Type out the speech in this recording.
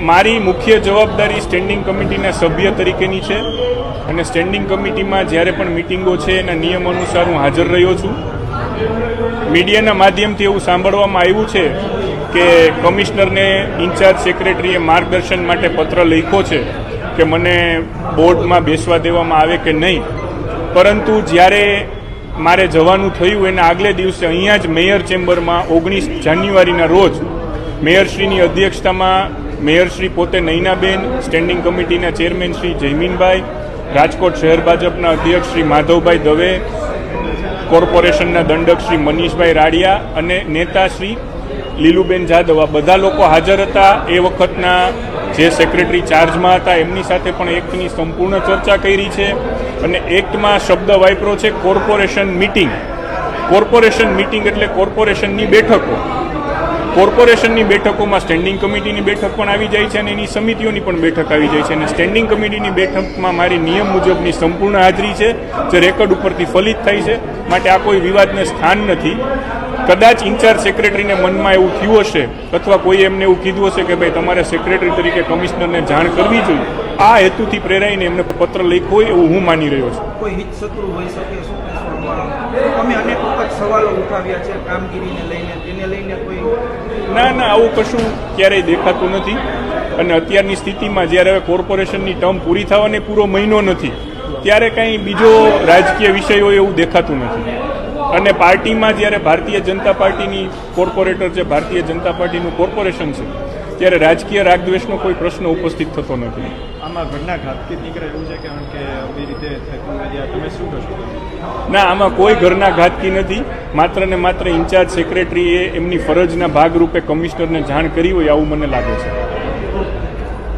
મારી મુખ્ય જવાબદારી સ્ટેન્ડિંગ કમિટીના સભ્ય તરીકેની છે અને સ્ટેન્ડિંગ કમિટીમાં જ્યારે પણ મિટિંગો છે એના નિયમ અનુસાર હું હાજર રહ્યો છું. મીડિયાના માધ્યમથી એવું સાંભળવામાં આવ્યું છે કે કમિશનરને ઇન્ચાર્જ સેક્રેટરીએ માર્ગદર્શન માટે પત્ર લખ્યો છે કે મને બોર્ડમાં બેસવા દેવામાં આવે કે નહીં, પરંતુ જ્યારે મારે જવાનું થયું એના આગલે દિવસે અહીંયા જ મેયર ચેમ્બરમાં 19 જાન્યુઆરીના રોજ મેયરશ્રીની અધ્યક્ષતામાં મેયરશ્રી પોતે નૈનાબેન, સ્ટેન્ડિંગ કમિટીના ચેરમેન શ્રી જયમીનભાઈ, રાજકોટ શહેર ભાજપના અધ્યક્ષ શ્રી માધવભાઈ દવે, કોર્પોરેશનના દંડક શ્રી મનીષભાઈ રાડિયા અને નેતા શ્રી લીલુબેન જાદવ, આ બધા લોકો હાજર હતા. એ વખતના જે સેક્રેટરી ચાર્જમાં હતા એમની સાથે પણ એક્ટની સંપૂર્ણ ચર્ચા કરી છે અને એક્ટમાં શબ્દ વાપર્યો છે કોર્પોરેશન મિટિંગ. કોર્પોરેશન મિટિંગ એટલે કોર્પોરેશનની બેઠકો. કોર્પોરેશનની બેઠકોમાં સ્ટેન્ડિંગ કમિટીની બેઠક પણ આવી જાય છે અને એની સમિતિઓની પણ બેઠક આવી જાય છે અને સ્ટેન્ડિંગ કમિટીની બેઠકમાં મારી નિયમ મુજબની સંપૂર્ણ હાજરી છે, જે રેકોર્ડ ઉપરથી ફલિત થાય છે. માટે આ કોઈ વિવાદને સ્થાન નથી. કદાચ ઇન્ચાર્જ સેક્રેટરીને મનમાં એવું થયું હશે અથવા કોઈ એમને એવું કીધું હશે કે ભાઈ તમારે સેક્રેટરી તરીકે કમિશનરને જાણ કરવી જોઈએ, આ હેતુથી પ્રેરાઈને એમને પત્ર લખ્યો હોય એવું હું માની રહ્યો છું. કોઈ હિતશત્રુ હોઈ શકે અમે અનેક વખત સવાલો ઉઠાવ્યા છે કામગીરીને લઈને, તેને લઈને કોઈ ના, આવું કશું ક્યારેય દેખાતું નથી. અને અત્યારની સ્થિતિમાં જ્યારે હવે કોર્પોરેશનની ટર્મ પૂરી થવાને પૂરો મહિનો નથી, ત્યારે કંઈ બીજો રાજકીય વિષય હોય એવું દેખાતું નથી. અને પાર્ટીમાં જ્યારે ભારતીય જનતા પાર્ટીની કોર્પોરેટર છે, ભારતીય જનતા પાર્ટીનું કોર્પોરેશન છે, ત્યારે રાજકીય રાગદ્વેષનો કોઈ પ્રશ્ન ઉપસ્થિત થતો નથી. આમાં ઘરના ઘાતકી નીકળે એવું છે કારણ કે આવી રીતે તમે શું કરશો? ના, આમાં કોઈ ઘરના ઘાતકી નથી. માત્ર ને માત્ર ઇન્ચાર્જ સેક્રેટરીએ એમની ફરજના ભાગરૂપે કમિશનરને જાણ કરી હોય આવું મને લાગે છે.